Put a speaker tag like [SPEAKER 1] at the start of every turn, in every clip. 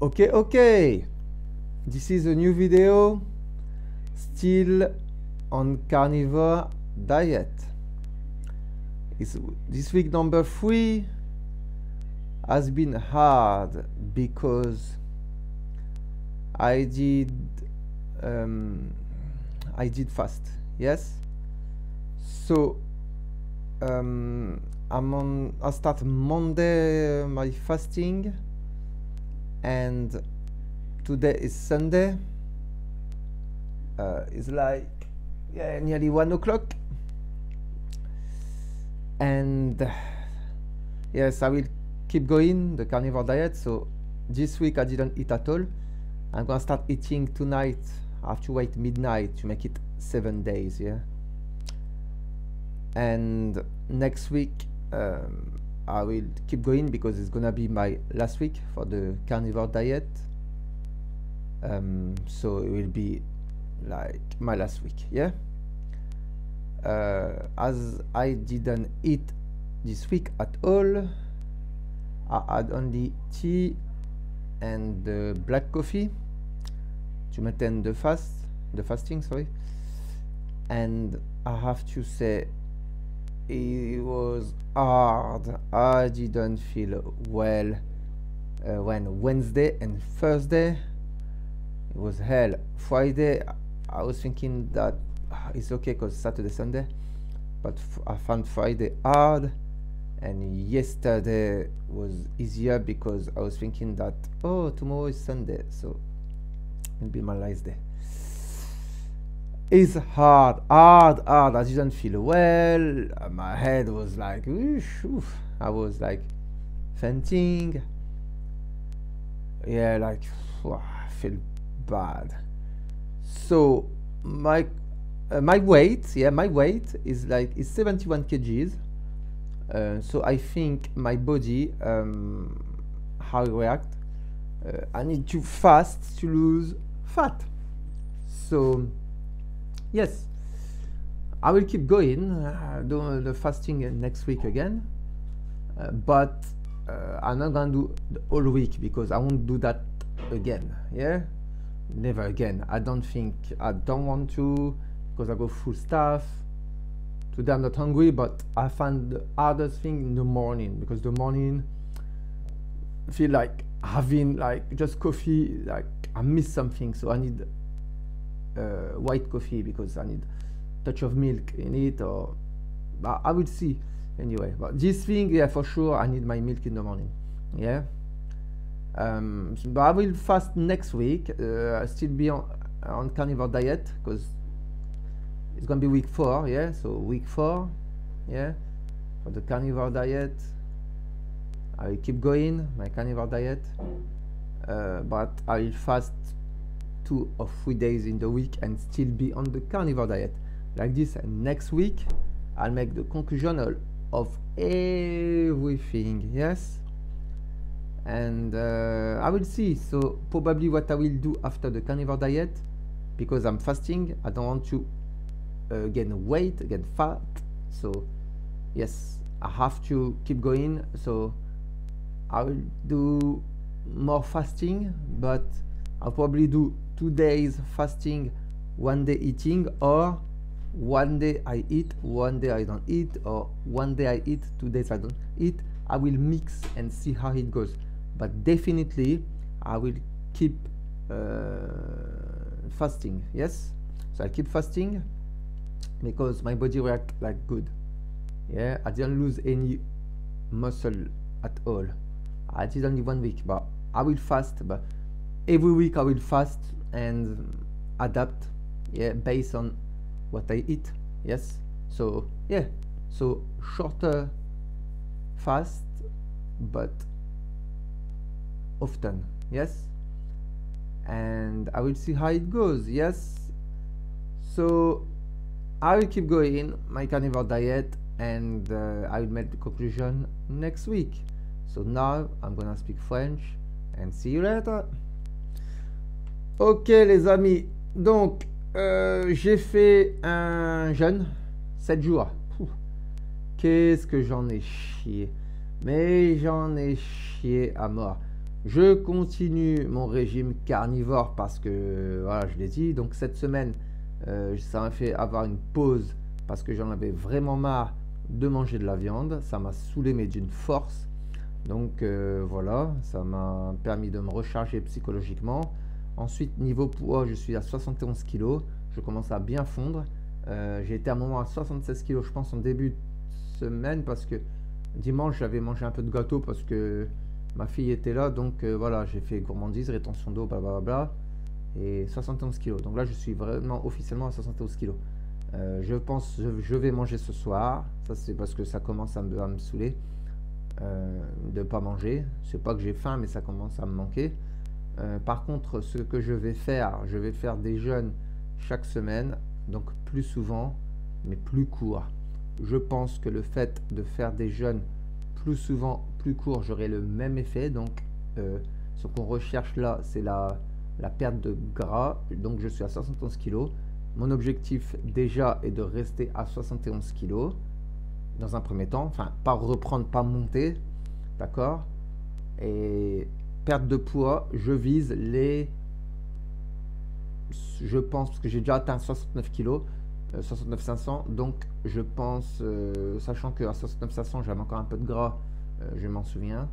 [SPEAKER 1] Okay. This is a new video, still on carnivore diet. This week number 3 has been hard because I did fast, yes. So I start Monday my fasting, and today is Sunday. It's like nearly 1 o'clock, and yes, I will keep going the carnivore diet. So this week I didn't eat at all. I'm gonna start eating tonight. I have to wait midnight to make it 7 days, yeah. And next week I will keep going because it's gonna be my last week for the carnivore diet. So it will be like my last week, yeah. As I didn't eat this week at all, I had only tea and black coffee to maintain the fasting, sorry. And I have to say, it was hard. I didn't feel well when Wednesday and Thursday. It was hell. Friday I was thinking that it's okay because Saturday, Sunday, but I found Friday hard, and yesterday was easier because I was thinking that, oh, tomorrow is Sunday, so it'll be my last day. It's hard. I didn't feel well. My head was like, oof. I was like fainting. Yeah, like, I feel bad. So my weight is 71 kgs. So I think my body, how it react, I need to fast to lose fat. So yes, I will keep going, do the fasting next week again, but I'm not gonna do the whole week because I won't do that again, yeah, never again. I don't want to, because I go full stuff. Today I'm not hungry, but I find the hardest thing in the morning, because the morning I feel like having like just coffee, like I miss something, so I need white coffee because I need touch of milk in it, or I will see anyway. But this thing, yeah, for sure I need my milk in the morning, yeah. But I will fast next week. I'll still be on carnivore diet because it's gonna be week 4, yeah. So week 4, yeah, for the carnivore diet. I will keep going my carnivore diet, but I will fast 2 or 3 days in the week and still be on the carnivore diet like this. And next week I'll make the conclusion of everything, yes. And I will see. So probably what I will do after the carnivore diet, because I'm fasting, I don't want to gain weight, get fat. So yes, I have to keep going. So I will do more fasting, but I'll probably do 2 days fasting, 1 day eating, or 1 day I eat, 1 day I don't eat, or 1 day I eat, 2 days I don't eat. I will mix and see how it goes, but definitely I will keep fasting, yes. So I keep fasting because my body react like good, yeah. I didn't lose any muscle at all. I did only 1 week, but I will fast. But every week I will fast and adapt, yeah, based on what I eat, yes. So yeah, so shorter fast, but often, yes. And I will see how it goes, yes. So I will keep going my carnivore diet, and I will make the conclusion next week. So now I'm gonna speak French, and see you later. Ok les amis, donc j'ai fait un jeûne 7 jours. Qu'est-ce que j'en ai chié, mais j'en ai chié à mort. Je continue mon régime carnivore parce que, voilà, je l'ai dit. Donc cette semaine, ça m'a fait avoir une pause parce que j'en avais vraiment marre de manger de la viande. Ça m'a saoulé, mais d'une force. Donc voilà, ça m'a permis de me recharger psychologiquement. Ensuite, niveau poids, je suis à 71 kg. Je commence à bien fondre. J'ai été à un moment à 76 kg, je pense, en début de semaine parce que dimanche, j'avais mangé un peu de gâteau parce que ma fille était là. Donc voilà, j'ai fait gourmandise, rétention d'eau, blablabla. Et 71 kg. Donc là, je suis vraiment officiellement à 71 kg. Je pense que je vais manger ce soir. Ça, c'est parce que ça commence à me saouler de ne pas manger. C'est pas que j'ai faim, mais ça commence à me manquer. Par contre, ce que je vais faire des jeûnes chaque semaine, donc plus souvent, mais plus court. Je pense que le fait de faire des jeûnes plus souvent, plus court, j'aurai le même effet. Donc, ce qu'on recherche là, c'est la perte de gras. Donc, je suis à 71 kg. Mon objectif déjà est de rester à 71 kg dans un premier temps. Enfin, pas reprendre, pas monter. D'accord? Et perte de poids, je vise je pense, parce que j'ai déjà atteint 69 kg, 69 500, donc je pense, sachant qu'à 69 500 j'avais encore un peu de gras, je m'en souviens,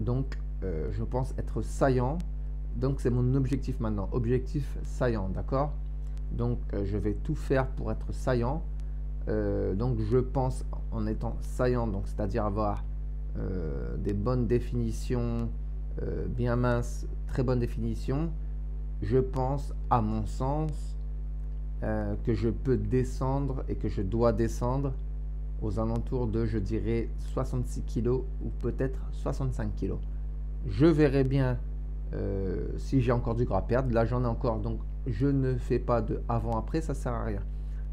[SPEAKER 1] donc je pense être saillant, donc c'est mon objectif maintenant, objectif saillant, d'accord? Donc je vais tout faire pour être saillant, donc je pense en étant saillant, donc c'est-à-dire avoir des bonnes définitions, bien minces, très bonne définition, je pense, à mon sens, que je peux descendre et que je dois descendre aux alentours de, je dirais, 66 kg ou peut-être 65 kg. Je verrai bien si j'ai encore du gras à perdre. Là, j'en ai encore, donc je ne fais pas de avant-après, ça sert à rien.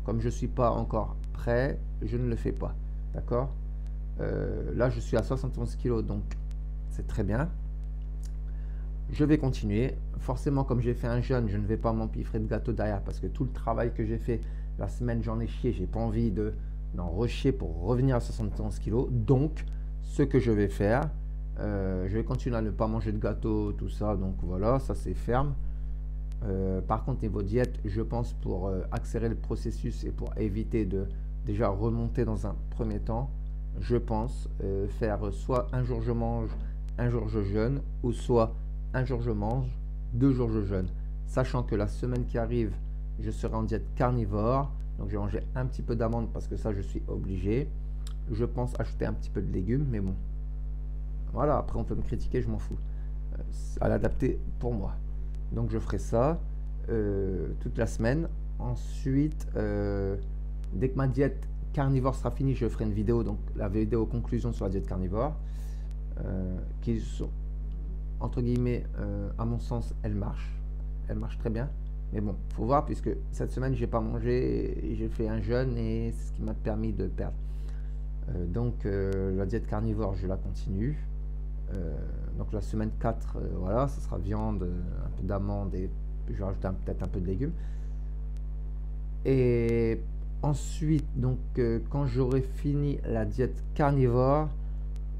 [SPEAKER 1] Comme je ne suis pas encore prêt, je ne le fais pas. D'accord? Là, je suis à 71 kg, donc c'est très bien. Je vais continuer. Forcément, comme j'ai fait un jeûne, je ne vais pas m'empiffrer de gâteau derrière parce que tout le travail que j'ai fait la semaine, j'en ai chié. J'ai pas envie d'en rechier pour revenir à 71 kg. Donc, ce que je vais faire, je vais continuer à ne pas manger de gâteau, tout ça. Donc voilà, ça c'est ferme. Par contre, niveau diète, je pense pour accélérer le processus et pour éviter de déjà remonter dans un premier temps, je pense faire soit un jour je mange, un jour je jeûne, ou soit un jour je mange, 2 jours je jeûne. Sachant que la semaine qui arrive, je serai en diète carnivore, donc je vais manger un petit peu d'amandes parce que ça je suis obligé. Je pense ajouter un petit peu de légumes, mais bon. Voilà, après on peut me critiquer, je m'en fous. À l'adapter pour moi. Donc je ferai ça toute la semaine. Ensuite, dès que ma diète carnivore sera finie, je ferai une vidéo, donc la vidéo conclusion sur la diète carnivore, qui sont, entre guillemets, à mon sens, elle marche très bien. Mais bon, faut voir, puisque cette semaine, j'ai pas mangé, et j'ai fait un jeûne et c'est ce qui m'a permis de perdre. Donc, la diète carnivore, je la continue. Donc, la semaine 4, voilà, ça sera viande, un peu d'amandes et je vais rajouter peut-être un peu de légumes. Et ensuite, donc, quand j'aurai fini la diète carnivore,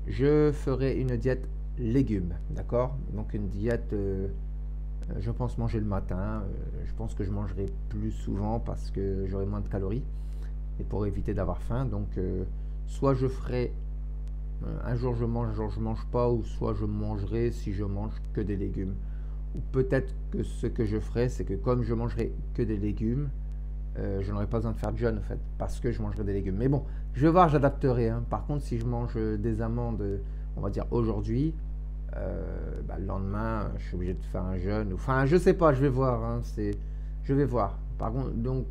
[SPEAKER 1] je ferai une diète légumes, d'accord? Donc une diète, je pense manger le matin, je pense que je mangerai plus souvent parce que j'aurai moins de calories et pour éviter d'avoir faim. Donc soit je ferai un jour je mange, un jour je mange pas, ou soit je mangerai si je mange que des légumes. Ou peut-être que ce que je ferai, c'est que comme je mangerai que des légumes, je n'aurai pas besoin de faire de jeûne en fait, parce que je mangerai des légumes. Mais bon, je vais voir, j'adapterai, hein. Par contre, si je mange des amandes, on va dire aujourd'hui, le lendemain, je suis obligé de faire un jeûne. Enfin, je sais pas, je vais voir, hein, je vais voir. Par contre, donc,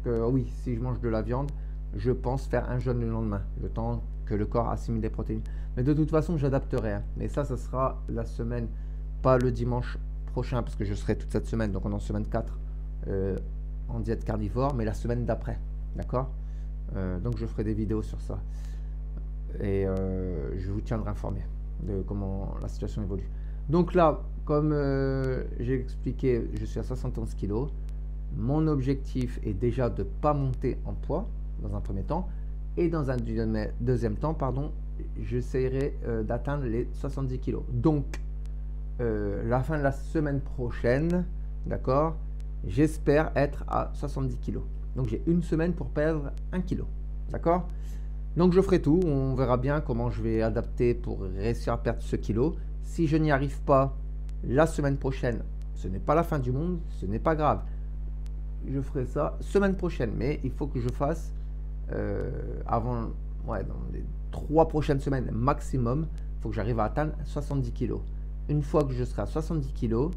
[SPEAKER 1] oui, si je mange de la viande, je pense faire un jeûne le lendemain, le temps que le corps assimile des protéines. Mais de toute façon, j'adapterai, hein. Mais ça sera la semaine, pas le dimanche prochain, parce que je serai toute cette semaine, donc on est en semaine 4, en diète carnivore, mais la semaine d'après, d'accord? Donc je ferai des vidéos sur ça et je vous tiendrai informé de comment la situation évolue. Donc là, comme j'ai expliqué, je suis à 71 kg. Mon objectif est déjà de ne pas monter en poids dans un premier temps, et dans un deuxième temps, pardon, j'essaierai d'atteindre les 70 kg. Donc la fin de la semaine prochaine, d'accord, j'espère être à 70 kg. Donc j'ai une semaine pour perdre 1 kg, d'accord. Donc je ferai tout, on verra bien comment je vais adapter pour réussir à perdre ce kilo. Si je n'y arrive pas la semaine prochaine, ce n'est pas la fin du monde, ce n'est pas grave. Je ferai ça semaine prochaine, mais il faut que je fasse avant, ouais, dans les 3 prochaines semaines maximum, il faut que j'arrive à atteindre 70 kg. Une fois que je serai à 70 kg,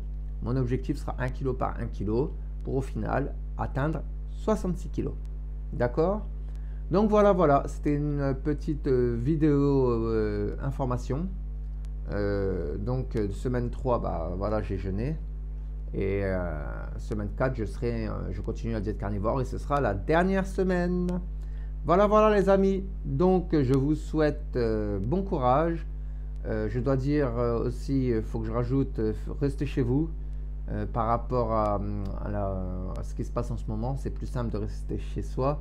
[SPEAKER 1] mon objectif sera 1 kg par 1 kg pour au final atteindre 66 kg. D'accord? Donc voilà, c'était une petite vidéo information. Donc semaine 3, bah voilà, j'ai jeûné. Et semaine 4, je continue la diète carnivore et ce sera la dernière semaine. Voilà les amis. Donc je vous souhaite bon courage. Je dois dire aussi, il faut que je rajoute, restez chez vous. Par rapport à ce qui se passe en ce moment, c'est plus simple de rester chez soi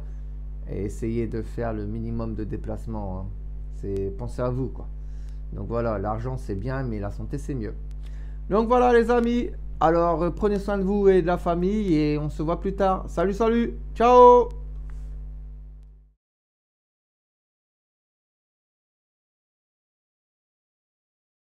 [SPEAKER 1] et essayer de faire le minimum de déplacement. Hein. C'est penser à vous, quoi. Donc voilà, l'argent c'est bien, mais la santé c'est mieux. Donc voilà les amis, alors prenez soin de vous et de la famille et on se voit plus tard. Salut, ciao!